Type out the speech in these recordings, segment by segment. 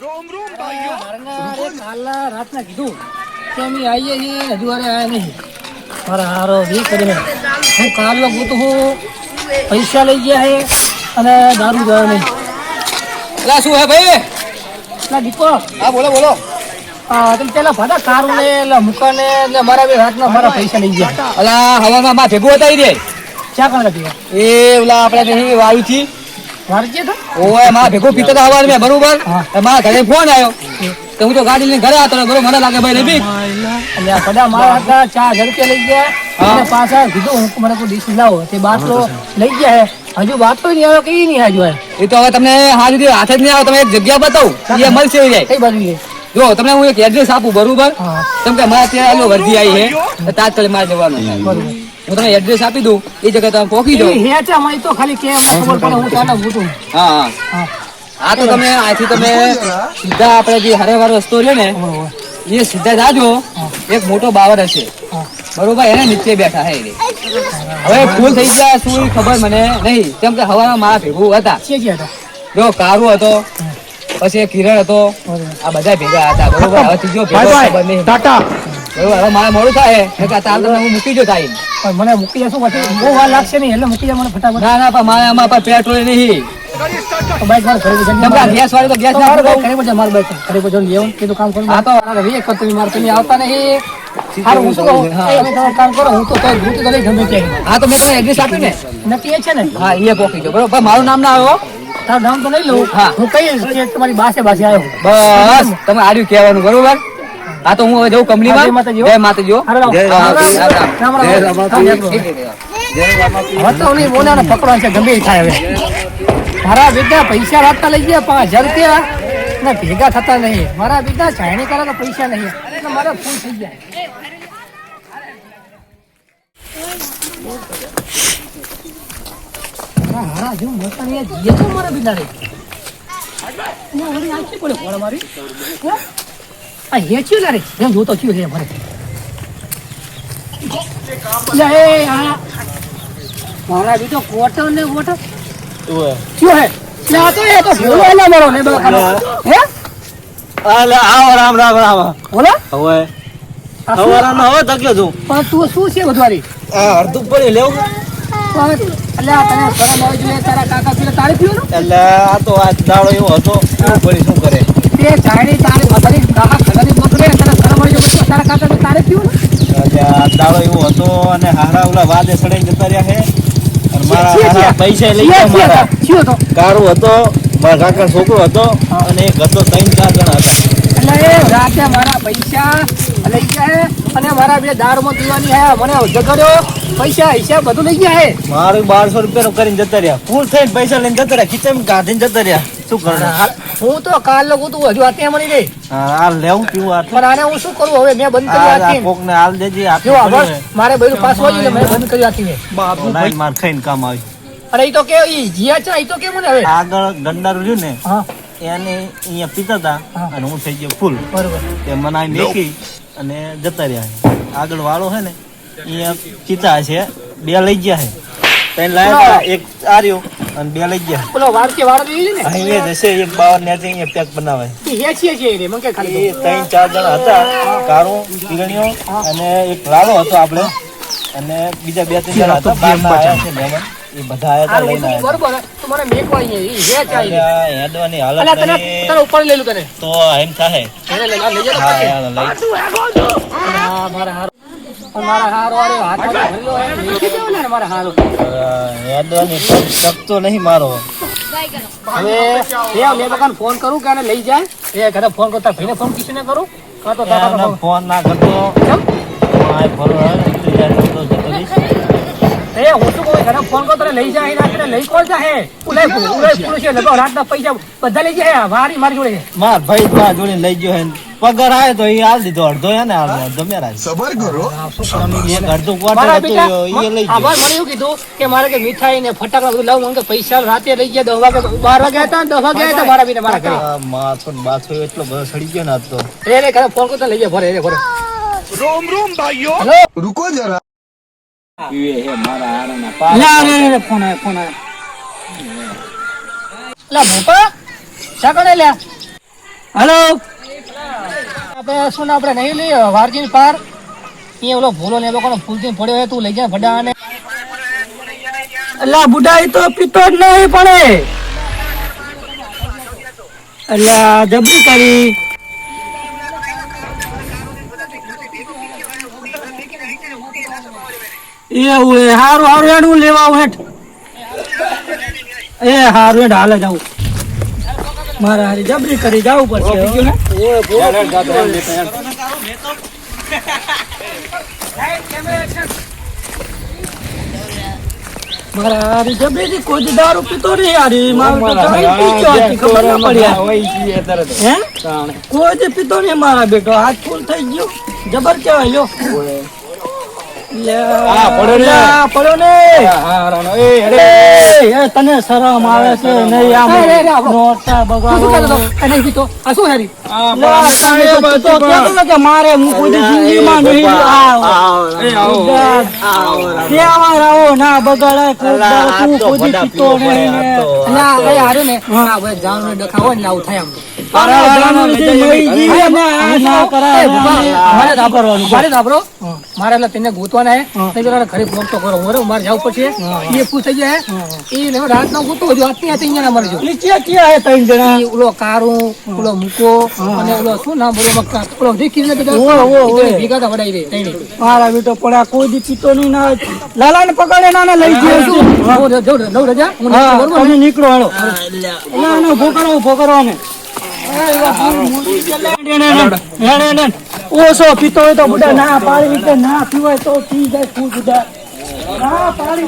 રોમ રોમ ભાઈઓ કાલના રાતના કીધું કે અમે આવીએ છીએ હજુ વારે આવ્યા નહીં. મારા હારો બી કરીને હું કાલનો ગોતું હું પૈસા લઈ ગયા છે અને દારૂ ગયો નહીં. એટલે શું હે ભાઈ? એટલે દીપો હા બોલો બોલો. તમે પેલા ભાડા કારું ને એટલે મુકાને એટલે મારા બે હાથના મારા પૈસા લઈ ગયા. અલા હવામાં માં ભેગું હતા ઈ રે. ચા કાં લખી એ ઓલા આપણે નહીં વાયુ થી વારજે તો ઓય માં ભેગું પીતો તો હવાર મેં બરોબર. હા. મારા ઘરે ફોન આવ્યો તો હું તો ગાડી લઈને ઘરે આવતો બરોબર. મને લાગે ભાઈ રબી એટલે આ બધા મારા હાથના 4000 રૂપિયા લઈ ગયા અને પાછા કીધું હું મને કોઈ ડીશ લાવો તે બાટલો લઈ ગયા છે. હજુ બાટલો નહીં આવ્યો કઈ નહીં આવ્યો. એ તો હવે તમને હાથ જ નહીં આવે. તમે એક જગ્યા બતાવું એ મળશે એ જાય. કઈ બાજુ છે? જો તમને હું એક એડ્રેસ આપું બરોબર. હા કેમ કે મારે ત્યાં આલો વર્ધી આવી છે તાત્કાલિક મારે જવાનું છે. બરોબર. હું તમને એડ્રેસ આપી દઉં એ જગ્યાએ તમે પહોંચી જાઓ. એ હેચા માં તો ખાલી કે ખબર પડે હું ચાલે મૂકું. હા હા હા હા તો તમે અહીંથી તમે સીધા આપણે જે હરેવાર રસ્તો છે ને બરોબર. એ સીધા જાજો. એક મોટો બાવર હશે હા બરોબર. એને નીચે બેઠા હે એ. હવે ફૂલ થઈ ગયા શું એ ખબર મને નહીં. કેમ કે હવામાં મારા ભેગું હતા. છે ગયા હતા. જો કારુ હતો પછી એક કિરણ હતો. બરોબર. આ બધા ભેગા હતા બરોબર. હવે ત્રીજો ભેગો ખબર નહીં ટાટા બરોબર. હવે મારે મોડું થાય એટલે તાર તમને હું મૂકી જો થાય. પણ મને મૂકી જશું પછી બહુ વાર લાગશે નહીં એટલે મૂકી જાય મને ફટાફટ. ના ના પણ મારે આમાં પણ પેટ્રોલ નહીં. બાઈક મારે ઘરે કેમ કે બજાર ગેસ વાળી તો ગેસ ના ઘરે બજાર મારે બાઈક ઘરે બજાર લેવું કીધું કામ કરું. હા તો મારે એક તમે મારે તમે આવતા નહીં. સારું હું શું કહું તમે તમારું કામ કરો હું તો હું તો લઈ ગમે ત્યાં હા તો મેં તમને એડ્રેસ આપ્યું ને. નક્કી એ છે ને હા એ પહોંચી જાઓ બરોબર. મારું નામ ના આવ્યો. તારું નામ તો નહીં લઉં. હા. હું કહીશ કે તમારી બાસે આવ્યો. બસ તમે આર્યું કહેવાનું બરોબર. હા તો હું હવે જઉં કંપનીમાં. જય માતાજી. જય માતાજી. હાલો, રામ. જય રામાપીર. રામ, રામ. હવે તો નહીં બોલાને પકડવાનું છે ગમે એ થાય હવે. મારા બેટા પૈસા રાખતા લઈ ગયા 5000 રૂપિયા ને ભેગા થતા નહીં. મારા બેટા ચાયણી કરવા પૈસા નહીં એટલે મારા ફૂલ થઈ જાય. હા જો મોટા ને જીએ તો મારા બેટા રે હું વળી આખી પડે કોણ મારી હે આ હેચ્યું લે રે એમ જોતો છું રે મારે લે આ મારા બેટો કોટો ને કોટો શું હે લે આ તો એ તો ભૂલો ના મારો ને બકા હે અલે આવો રામ રામ રામ. બોલો હવે આ શું? હવારાનો હવે તક્યો છું. પણ તું શું છે બધવારી આ અડધું પડી લેવું. એટલે આ તને શરમ આવી જોઈએ તારા કાકા પીલે તારે પીવું એટલે આ તો આ દાડો એવો હતો એવું પડી શું કરે. તે ચાયણી તારે બધાની કાકા ખગની બકરે તને શરમ આવી જોઈએ તારા કાકા તારે પીવું એટલે આ દાડો એવો હતો અને હારા ઓલા વાદે સડાઈ જતા રહ્યા છે અને મારા હારા પૈસા લઈ ગયા મારા. શું હતો કારો હતો મારા કાકા છોકરો હતો અને એક હતો 3-4 જણા હતા. એટલે એ રાતે મારા પૈસા લઈ ગયા અને મારા બે દારૂમાં પીવાની હે મને ઝઘડ્યો પૈસા હિસાબ બધું લઈ ગયા હે. મારું 1200 રૂપિયા કરીને જતા રહ્યા. ફૂલ થઈને પૈસા લઈને જતા રહ્યા. ખીચામાં કાઢીને જતા રહ્યા. શું કરવાનું? હું તો કાલ લોકો તું હજુ આતે મળી ગઈ આ લેવું પીવું આ પણ આને હું શું કરું હવે મેં બંધ કરી રાખી કોક ને હાલ દેજે. જો આભાર મારે બધું પાછું આવી એટલે મેં બંધ કરી રાખી બાપુ માર ખાઈને કામ આવી. અરે એ તો કે ઈ જીયા છે એ તો કે મને હવે આગળ ગંડારું રહ્યું ને હા એને અહીંયા પીતા હતા અને હું થઈ ગયો ફૂલ. બરોબર તે મને અહીં મેકી અને જતા રહ્યા. આગળ વાળો છે ને અહીંયા પીતા છે. 2 લઈ ગયા છે. 3 લાયા હતા. એક આ રહ્યો અને 2 લઈ ગયા. પેલો વાળકે વાળો જોઈ ને અહીં એ જશે એક બાવર ને અહીંયા પેક બનાવે. એ હેચીએ છે રે મને કે ખાલી એ 3-4 જણા હતા. કારો પીગણીઓ અને એક લાલો હતો આપણે અને બીજા 2-3 જણા હતા. બહારના આયા છે મહેમાન. એ બધા આયા હતા લઈને આયા બરોબર તો મને મેકવા અહીંયા ઈ હેચ આવી હતા. હેડવાની હાલત અલા તને નહીં તને ઉપર લઈ લું તને તો એમ થાય. એને લઈ લઈ જતો હા, પછી. યાર, લઈ. હા મારા હારો મારા હારો આરે હાથમાં ભરેલો હે નીચે દેવો ને મારા હારો હેડવાની શકતો નહીં મારો. હવે એ મેં બકાન ફોન કરું કે આને લઈ જાય એ ઘરે ફોન કરતા ભાઈને ફોન કિસને કરું કાં તો દાદા એમને ફોન ના કરતો. કેમ આ ભરો હે, ઉતરી જાય તો જતો રહીશ. એ હું શું કહું ઘરે ફોન કરો તને લઈ જાય ના તને લઈ કોણ જાય ઉલે છે લગો રાતના પૈસા બધા લઈ જાય મારી જોડે છે. માર ભાઈ મારા જોડે લઈ ગયો હે. પગાર આવે તો એ હાલ દીધો. અડધો હે ને અડધો મેરા. સબર કરો એક અડધો મારા ક્વાર્ટર બેટા હતો એ લઈ ગયો. આભાર મને એવું કીધું કે મારે કે મીઠાઈ ને ફટાકડા બધું લાવું કે પૈસા રાતે લઈ ગયા 10 વાગે 12 વાગે હતા 10 વાગે હતા મારા બેટા મારા ઘરે આ માથો ને બાથો એટલો બધો સડી ગયો ને આજ તો. રે ઘરે ફોન કરતા લઈ જાય ભરે ભરે રોમ રોમ ભાઈઓ હેલો રૂકો જરા લે ફોન આયો લા ભોપા શા કરે લ્યા હેલો આપણે શું આપણે નહીં લઈ વારજી પાર એ ઓલો ભૂલો ને એ લોકોનો ફૂલથી પડ્યો હોય તું લઈ જાય ભડા ને અલ્લા બુઢા તો પીતો જ નહીં પડે અલ્લા જબરી કરી એવું એ હારું હારું એનું લેવા આવું હેઠ એ હારું હેઠ હાલે જાવું મારા હારી જબરી કરી જવું પડશે મારા હારી જબરી કોઈ દારૂ પીતો નહીં હારી મારું તો ગાડી પીતો હતી ખબર ના પડી હે કોઈ પીતો નહીં મારા બેટો હાથ ફૂલ થઈ ગયો જબર કેવાય લ્યો તને શરમ આવે છે નહીં આમ નોટા બગાડો મારે જિંદગીમાં નહીં ના બગાડાય કોઈ પીતો નહીં ડખાવો ને આવું થાય મારે એટલે તેને ગોતવાના હે ઘરે ફોન તો કરો બરોબર મારે જવું પડશે એ પૂછ થઈ જાય એ રાત નો ગોતો હજુ આટલી હતી અહીંયા મારે જો ત્રણ જણા ઓલો કારું ઓલો મૂકો અને ઓલો શું નામ બોલો ઓલો ભીખી ભેગા વડાઈ દે મારા બેટો પડ્યા કોઈ દી પીતો નહીં ના લાલા ને પકડે ના લઈ જાય રજા તમે નીકળો હાલો ઉભો કરો ને ઓછો પીતો હોય તો બુડા ના પાડી રીતે ના પીવાય તો પી જાય ફૂલ બુડા ના પાડી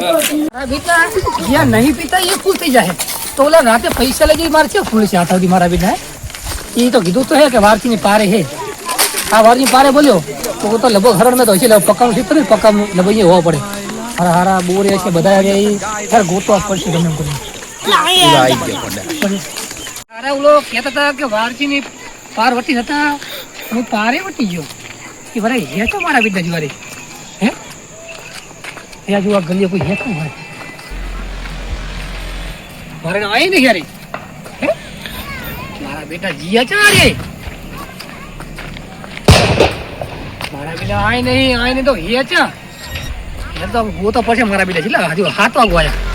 જ્યાં નહીં પીતા એ ફૂલ થઈ જાય તો ઓલા રાતે પૈસા લઈ મારે છે ફૂલ છે હાથાથી મારા બેટા એ તો કીધું તો હે કે વારથી ની પારે હે આ વારની પારે બોલ્યો તો તો લગભગ હરણ મેં તો હશે પક્કાનું શીખ ને પક્કાનું લગભગ એ હોવા પડે હારા હારા બોર છે બધા ત્યારે ગોતવા પડશે ગમે અરે ઓલો કહેતા હતા કે વારજી ની પાર વટી હતા હું પારે વટી ગયો કે ભરાય હે તો મારા બેટા જુવારે હે હે જુવા ગલીએ કોઈ હે તો મારે આઈ નહીં યાર હે મારા બેટા જીયા ચા રે મારા બેટા આઈ નહીં તો હે ચા હે તો ગોતો પડશે મારા બેટા છેલ્લા હજુ હાથ વાગવાયા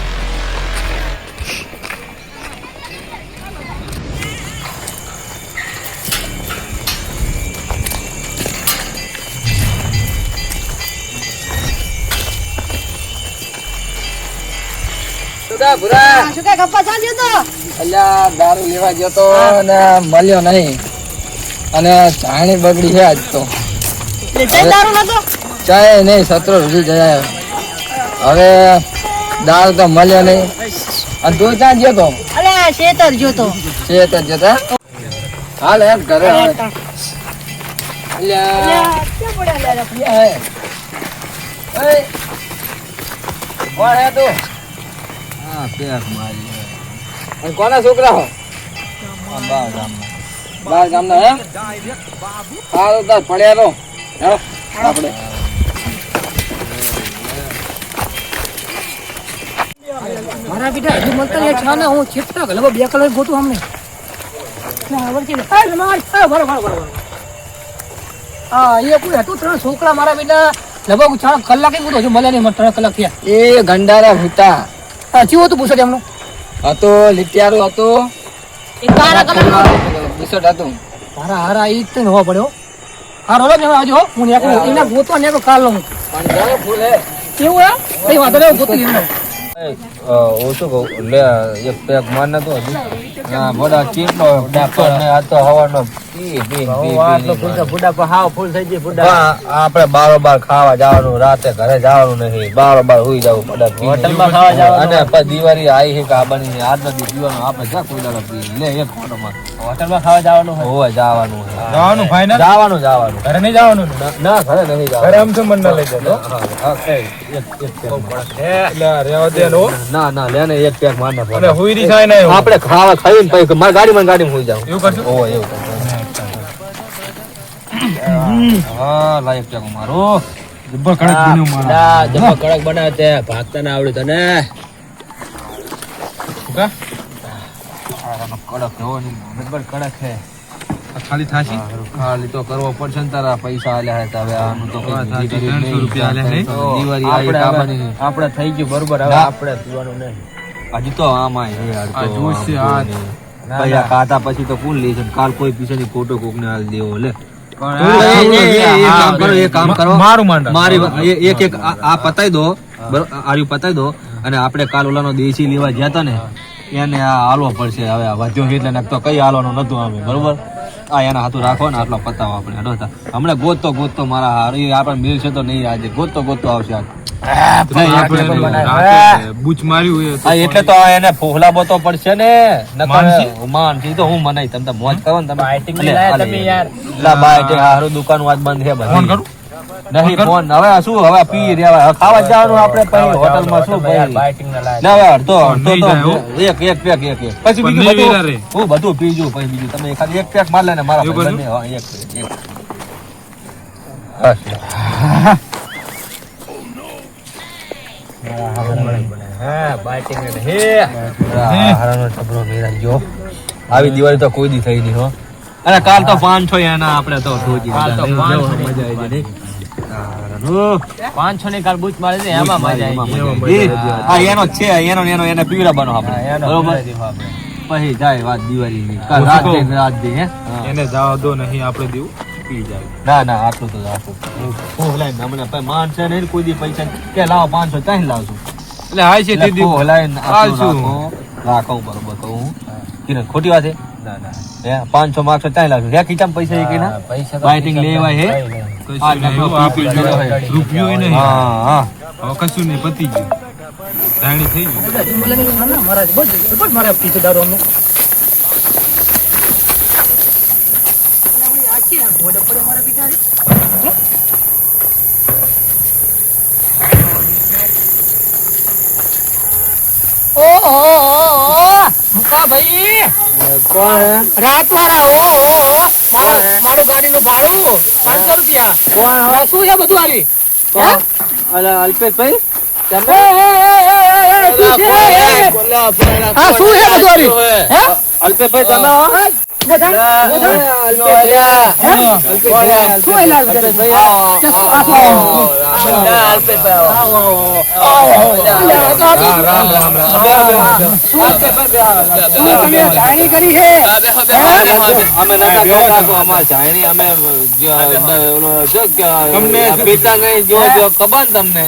દારૂ લેવા ગયો તો અને મળ્યો નહીં અને ચાણી બગડી છે આજ તો ચાય નહીં 17 સુધી જયા હવે દારૂ તો મળ્યો નહીં અને તું ક્યાં ગયો તો શેતર જતો હાલ એમ ઘરે કોના છોકરા હો બાર ગામના હે હાલ તાર પડ્યા રો આપણે મારા બેટા હજુ મળતા નહીં છા ને હું છેટતા લગભગ 2 કલાક ગોતું અમને હા એ કોઈ હતું 3 છોકરા મારા બેટા લગભગ 4 કલાક ગોતું હજુ મળ્યા નહીં 3 કલાક થયા એ ગંડારા હતા ચીવું હતું પૂછો એમનું હતો લીટિયારો હતો હતું હારા હારા ઈ તો હોવા પડ્યો હારો ને આવજો હું એના ગોતવા ને કાલ લઉં ફૂલ હે કેવું હે કઈ વાંધો નહીં ગોતી લેવાનો ઓછો લે એક પેક માર નતો ના મોડા ચીપનો ડાકર ને આ તો હવાનો આપડે બારોબાર ખાવા જવાનું રાતે ઘરે જવાનું નહીં બારોબાર હુઈ જવું હોટલમાં ખાવા જવાનું અને પછી દિવાળી આવી છે કે આ બની આજનો દી પીવાનું આપણે જા કોઈ દાડો પી લે એક હોટલમાં ખાવા જવાનું હોય જવાનું ફાઈનલ જવાનું ઘરે નહીં જવાનું ના ઘરે નહીં જવાનું ઘરે આમ તો મન ના લઈ જતો ના લે ને એક પેક માર ના આપણે ખાવા ખાઈને પછી મારી ગાડીમાં હુઈ જાવ એવું કરશું એવું હા લાઈક ચાકો મારો જબ્બર કડક બન્યો મારો જબ્બર કડક બનાવે તે ભાગતા ના આવડે તને કા કડક હો ની જબ્બર કડક છે ખાલી થાશી ખાલી તો કરવો પડશે ને તારા પૈસા આલ્યા હે તો હવે આનું તો હા, કંઈ થાશી બીજી 300 રૂપિયા આલ્યા હે. દિવાળી આવી કામની નહીં. આપણે થઈ ગયું બરોબર હવે ના. આપણે પીવાનું નહીં હજી તો આમાં હે યાર આ તો જ્યુસ છે, આમ આ તો નહીં. ના, ભાઈ આ ના. કાતા પછી તો કોણ લે છે ને કાલ કોઈ પીછે ની ફોટો કોક ને હાલ દેવો લે પણ એક કામ કરો મારું માંડ મારી એક આ પતાઈ દો બરોબર આર્યું પતાઈ દો અને આપણે કાલ ઓલાનો દેશી લેવા ગયા તા ને એને આ હાલવો પડશે હવે આ વધ્યો એટલે ને તો કઈ હાલવાનું નતું અમે બરોબર આ એના હાથું રાખો ને આટલો પતાવો આપણે હેડો તા. હમણાં ગોતતો મારા હારી આપણે મિલ છે તો નહીં આજે ગોતતો આવશે આજ. બૂચ માર્યું એ હા એટલે તો આ એને ફોહલા બોતો પડશે ને માનસી? માનસી તો હું મનાઈ તમે મોજ કરો ને તમે બાઇટિંગ એટલે, લાયા અલે, તમે યાર. લા બાઇટિંગ હારું દુકાન આજ બંધ છે બધી. ફોન કરું નહીં ફોન હવે શું હવે પી રહ્યા હવે ખાવા જવાનું આપણે પછી હોટલમાં શું યાર પછી બાઇટિંગ ના લાયા. ના હવે અડધો નહીં જાય હો. એક પેક પછી પણ બીજું નહીં બધું વેરા રે. હું બધું પીજું પછી બીજું તમે ખાલી એક પેક માર લે ને મારા એવું ભાઈ બંને, હા, એક હા બાઇટિંગ ને હે હારાનો છબરો મેરાઈ ગયો. આવી દિવાળી તો કોઈ દી થઈ નહીં હો. અને કાલ તો 500 એના આપણે તો ઠોકી કાલ તો દીધા. 500 મજા આવી ગઈ નહીં? હારાનું. 500 ની કાલ બૂચ મારી દે એમાં મજા આવી એમાં ગઈ. મજા આવી ગઈ. હા, એનો જ છે એને પીવડાવવાનો હા, આપણે એનો બરોબર પીવડાવી દીધો આપણે. પછી જાય વાત દિવાળીની કાલ ઓછું રાત કહું. દે રાત દે હે હા. એને જવા દો નહીં આપણે દેવું પી જાય ના આટલું તો રાખું હમણાં પછી માનશે નહીં કોઈ દી પૈસા કે લાવો 500 ક્યાંય લાવશું એટલે હાય છે તે દી આવશું. રાખો બરોબર કહું કિરણ ખોટી વાત છે ના ના હે 500 માગશો ક્યાંય લાવશું હે ખીચામાં પૈસા છે કે ના પૈસા બાઇટિંગ લેવાય હે કશું નહીં હો, આપણે રૂપિયો ય નહીં હા હવે કશું નહીં પતી ગયું ધાણી થઈ ગયું મારા પીછે દારૂ અમને મારું ગાડીનું ભાડું 500 રૂપિયા શું છે બધું હારી અલ્પેશભાઈ શું છે બધું હારી અલ્પેશભાઈ તમે જાણી કરી છે અમે નતા ખાતા અમાર જાણી અમે પીતા નહીં જો ખબર ને તમને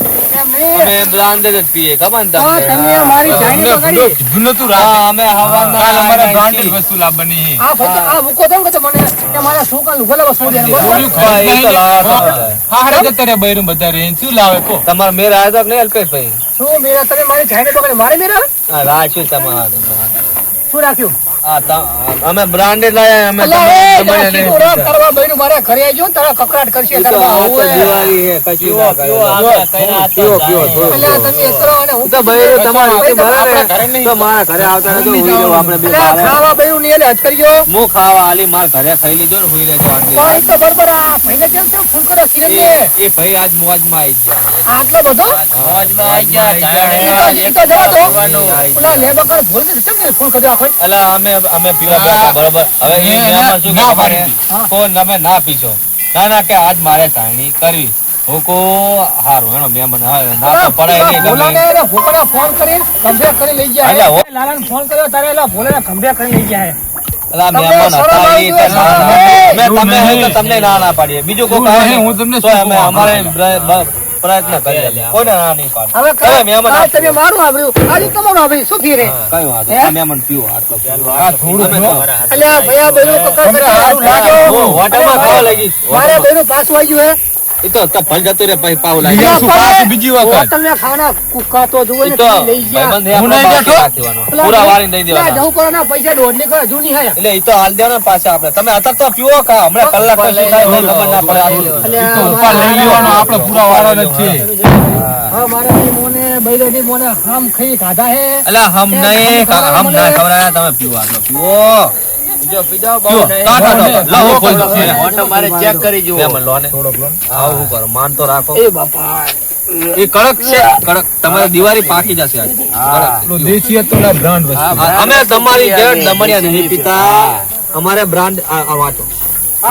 અમે બ્રાન્ડેડ જ પીએ ખબર ને તમને તમે અમારી જાણી તો કરી કીધું નતું હા રાતે અમે હવામાં કાલ અમારે નાઈ બ્રાન્ડેડ છીએ. વસ્તુ લાવવાની છે. આ મૂકો તેમ કે મને કે મારા છોકરા લુગડા લેવા શું દે બરોબર હા, એ તો લાવવા તો બધા. હા હારે જતા રહ્યા બૈરું બધા રે શું લાવે કો તમારા મેર આવ્યો તો કે નહીં અલ્પેશભાઈ શું મેરા તમે મારી જાણી તો કરી મારે મેરા હા રાખ્યું તમારું શું રાખ્યું અમે બ્રાન્ડેડ લાયા અમે અલા, એ તમારે જાસી નહીં નો રાગ પીતા. કરવા બૈરું મારે ઘરે આવજો ને તારા કકડાટ કરશે એ તો કરવા આ તો આવું હે. દિવાળી છે, કશું ના કરે. પીવો, થોડું અલા, તમે અત્યારે અને હું તો બૈરું તમારે ભાઈ, બરાબર આપણા ઘરે નહીં. તો મારા ઘરે આવતા રહે તો હુઈ જાઓ આપણે બે અલા, બારે. ખાવા બૈરું નહીં એટલે હજ કરજો હું ખાવા આલી મારા ઘરે ખાઈ લેજો ને હુઈ લેજો આટલી પણ એ તો બરોબર આ ભાઈને કેમ કેમ ફોન કર્યો કિરણ ને એ ભાઈ આજ મોજમાં આવી ગયા આટલો બધો ઈ તો જવા દો ઓલા લેબકર ભોલ ને કેમ કે ફોન કર્યો આખો અલા અમે પીવા બેઠા બરોબર હવે એ મહેમાન શું ના કે પાડી મારે ફોન તમે ના પીશો ના કે આજ મારે ચાણી કરવી હું કહું હારું હેનો મહેમાન આવે ના તો પડાય નહીં ભોલાને ગમે એને ભોપડા ફોન કરી ગંભે કરી લઈ ગયા અલા, હો. લાલાને ફોન કર્યો તારે એલા ભોલાને ગંભે કરી લઈ ગયા હે અલા તમને મહેમાન શરમ હતા આવી ઈ જોઈએ, તો ના શરમ ના. આવે. મેં એવું તમે હે તો નહીં. તમને ના પાડીએ બીજું કોઈ એવું કહે નહીં, નહીં. હું તમને તોય શું અમે કહું? અમારે પ્રયત્ન કરીએ કોઈને ના નહીં પાડે હવે હવે મહેમાન આ તમે મારું આવ્યું આજે તમારું આવ્યું શું ફીરે કઈ વાંધો હે? નહીં. આ મહેમાન પીવો આટલો પીવો. આ થોડું અમે જો. તો- અલ્યા ભૈયા બૈરું કકર કરે સારું લાગ્યો હું હોટલમાં ખાવા લાગીશ મારે બૈરું પાછું આવી ગયું હે એ તો ભલ જતું રે પછી પાવ લાગી બીજું શું પાછું બીજી વખત હોટલ ને ખાવાના કુકા તો જુઓ ને એ તો લઈ ગયા ભાઈબંધ હે, હું આપણે નહીં બાકી બેઠો? રાખીવાનો. પૂરા વાળીને દઈ દેવાના. જવું પડે ના પૈસા દોઢ ની કરે જૂની હે એટલે એ તો હાલ દેવાના પાછા આપણે તમે અત્યારે તો પીવો કા હમણાં કલાક પછી થાય તો ખબર ના પડે આ બધું. અલ્યા, તો ઉપર લઈ લેવાનો આપણે પૂરા વાળાને જ છે હા મારા ભાઈ મોને બૈરો ની મોને હામ ખાઈ ખાધા હે અલા હમ નહીં કાકા, હમ ના ખવડાવ્યા, તમે પીવો આટલો પીવો પીજો બહુ નહીં. કાકા તો લાવો ખોલ દો. મારે ચેક કરી જુઓ મહેમાન લો ને. આવું શું કરો માન તો રાખો એ બાપા એ કડક છે કડક તમારી દિવાળી પાકી જશે આજ. કડક. દેશી હતો બ્રાન્ડ વસ્તુ અમે તમારી જેમ દમણિયા નહીં પીતા અમારે બ્રાન્ડ વાંચો રો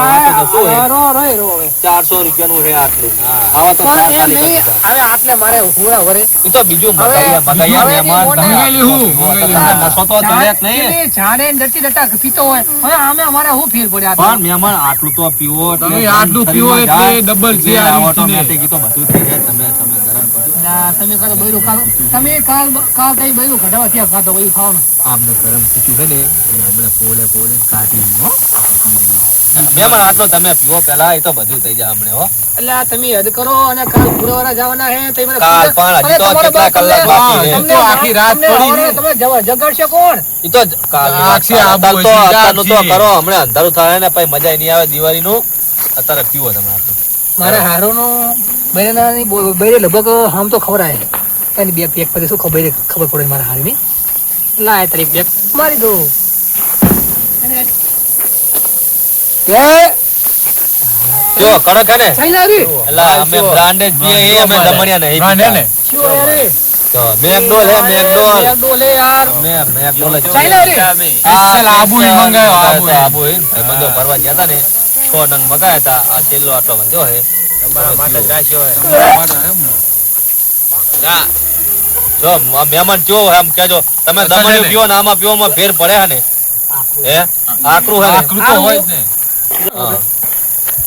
રો હવે 400 રૂપિયાનું છે આટલું આવા તો પણ એમ નહીં હવે આટલે મારે હુરા વરે એ તો બીજું મગાયા મહેમાન મંગાવેલી હું મંગાવેલી નસો તો ચડે જ નહીં પેલી ઝાડે ને ડટી ડટા પીતો હોય હવે આમે અમારે શું ફેર પડ્યા પણ મહેમાન આટલું તો પીવો એટલે તમે આટલું પીવો એટલે ડબલ છે આ ઓટોમેટિક તો બધું થઈ જાય તમે ગરમ બધું તમે કાલ બૈરું કાલ તમે કાલ કઈ બૈરું ઘટાવા ત્યાં ખાતો બૈરું ખાવાનું આમને ગરમ ખીચું છે ને એને હમણાં પોલે કાઢી હો મહેમાન આટલું તમે પીવો પેલા એ તો બધું થઈ જાય હમણે હો એટલે આ તમે હદ કરો અને કાલ ગુરુવારે જવાના હે તમે મને કાલ પણ હજી તો કેટલા કલાક બાકી છે તો આખી રાત પડી છે. તમે જગાડશે કોણ ઈ તો કાલની વાત આખી આબુ અત્યારે તો હશે, અત્યારનું તો આખી. કરો હમણાં અંધારું થાય ને પછી મજા નહીં આવે દિવાળીનું અત્યારે પીવો તમે આટલું મારા હારો નો બૈરાની બૈરે લગભગ આમ તો ખબર આવે એની બે પેક પર શું ખબર પડે મારા હારી ની લાય તારી બેગ મારી દો જો કણક હે ને ચાઈ લાવી એટલે અમે બ્રાન્ડેડ પીએ એ અમે દમણિયા નહીં હા, ને, ને. શું યાર તો મેકડોલ હે મેકડોલ બેગડો લે યાર મેકડોલ ચાઈ લાવી સ્પેશિયલ આબુ ઈ મંગાવ્યો, આબુ ઈ. આબુ હે ભાઈબંધો ફરવા ગયા હતા ને 6 નંગ મગાયા હતા આ છેલ્લો આટલો વધ્યો હે તમારા માટે રાખ્યો હે તમારા માટે એમ. ના જો મહેમાન ચો એમ કેજો તમે દમણિયું પીવો ને આમાં પીવામાં ફેર પડે હે ને હે આકરું હે ને આકરું તો હોય જ ને. હા.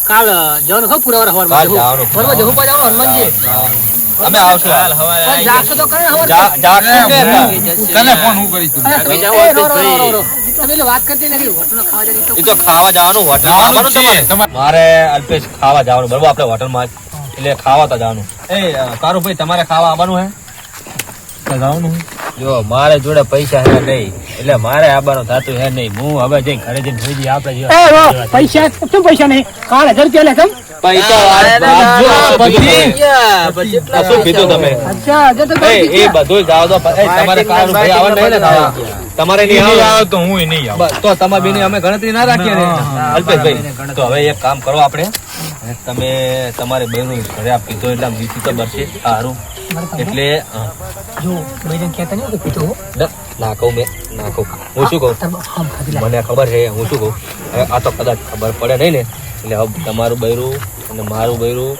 કાલ જવાનું ખબર પુરાવા હવાર કાલ જવાનું. ફરવા જવું પડે હનુમાનજી અમે આવશું પણ જાગશો તો કરે હવાર જાગશું ને તને ફોન હું કરીશ તું. તમે રો. તમે એટલે વાત કરતી નથી હોટલમાં ખાવા જવાની એ તો ખાવા જવાનું હોટલ જવાનું છે. તમારે મારે અલ્પેશ ખાવા જવાનું બરોબર આપણે હોટલમાં જ એટલે ખાવા તો જવાનું કારુભાઈ તમારે ખાવા આવવાનું હે જવાનું જો મારે જોડે પૈસા હે નહીં એટલે મારે આવવાનું થતું હે નહીં હું હવે જઈ ઘરે જઈને જોઈ જઈએ આપણે જેવા. પૈસા શું પૈસા નહીં કાલ 1000 રૂપિયા લે કેમ પૈસા શું કીધું તમે અચ્છા હજાર તો એ બધું જાવ તો તમારે કારુભાઈ આવવાનું નહીં ને ખાવા તમારે નહીં નહીં આવે આવે તો હું નહીં આવું. બસ, તો તમારી બેની અમે ગણતરી ના રાખીએ ને અલ્પેશભાઈ તો હવે એક કામ કરો આપણે તમે તમારે બેનું ઘરે આપ કીધું એટલે આમ જીતી તો બરશે સારું એટલે જો બૈરન કહેતા નહીં કે પીતો હો નાખું મેં નાખું હું શું કહું હમ ખાધી લા મને ખબર છે હું શું કહું હવે આ તો કદાચ ખબર પડે નહીં ને એટલે હવે તમારું બૈરું અને મારું બૈરું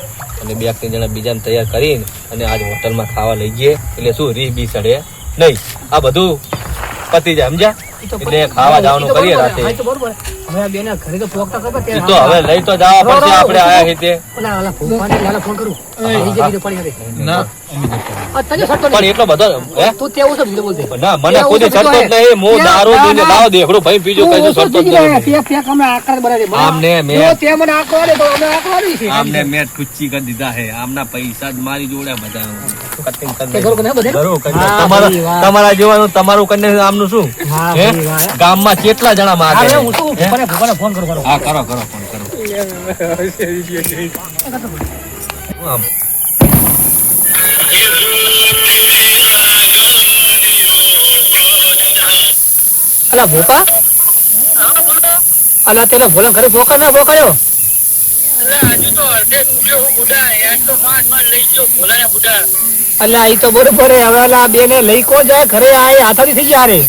અને 2-3 જણા બીજાને તૈયાર કરીને અને આજ હોટલમાં ખાવા લઈ જઈએ એટલે શું રીહ બી ચડે નહીં આ બધું પતી જાય સમજ્યા એટલે ખાવા જવાનું કરીએ રાતે તો બરોબર હવે આ બેના ઘરે તો પોકતા ખબર ઈ તો હવે લઈ તો જવા પડશે આપણે આયા રીતે ઓલા ઓલા ફોન લાલા ફોન કરું એ જગ્યાએ પડી ગઈ ના અમે જતા રહે. આ તને સટતો પણ નહીં એટલો બધો હે તું તેવું છે બીજો બોલતે ના મને કોઈ છડતો જ નહીં હું દારૂ પીને લાવ દેખડું ભાઈ બીજો કઈ છડતો જ નહીં તે પેક અમે આકાર બનાવી આમને મેં જો તે મને આકો દે તો અમે આકવાની છે આમને મેં ઠુચ્ચી કરી દીધા હે આમના પૈસા જ મારી જોડે બધા કટિંગ તે કરી ઘર કોને બધે તમારા જેવાનું તમારું કને આમનું શું હા હે ભાઈ વાહ ગામમાં કેટલા જણા માગે અરે હું શું ભૂપાને ફોન કરું હા કરો ફોન કરો આમ અલા ભોપા અલા તેના ભોલા ઘરે ભોકા ના ભોકાયો અલા ઈ તો બરોબર હે હવે અલા બે ને લઈ કોણ જાય ઘરે આ હાથાડી થઈ ગયા રે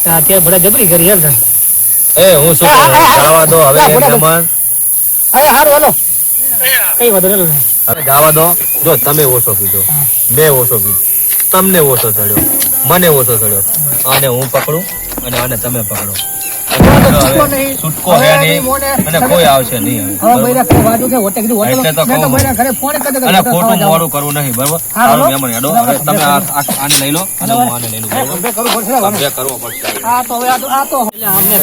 હા ત્યાં ભલા જબરી કરી યાર એ હું શું કહું? જવા દો હવે એ મહેમાન હા હારું હાલો કઈ વાંધો નહીં હવે જવા દો જો તમે ઓછો પીધો મેં ઓછો પીધો તમને ઓછો ચડ્યો મને ઓછો ચડ્યો આને હું પકડું અને આને તમે પકડો છૂટકો હે નહીં અને કોઈ આવશે નહીં હવે. હા બૈરા ઘરે વાજો કે હોટે કીધું હોટે એટલે તો મેં તો કહું. બૈરા ઘરે ફોન કરી અને ખોટું મોડું કરવું નહીં બરોબર હા, સારું બરોબર. મહેમાન હેડો હવે તમે આને લઈ લો અને હું આને લઈ લઉં બરોબર બે કરવું પડશે ને. બે કરવો પડશે આ તો હવે આ તો એટલે અમને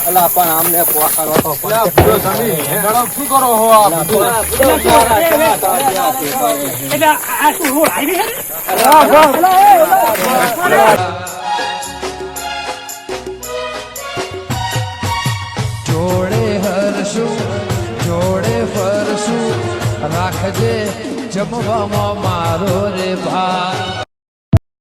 અલા પણ આમને પોકારો તો શું કરો હો આ બધું? એટલે આ શું રોડ હાઈવે જોડે હરશું જોડે ફરશું રાખજે જમવામાં મારો રે ભાઈ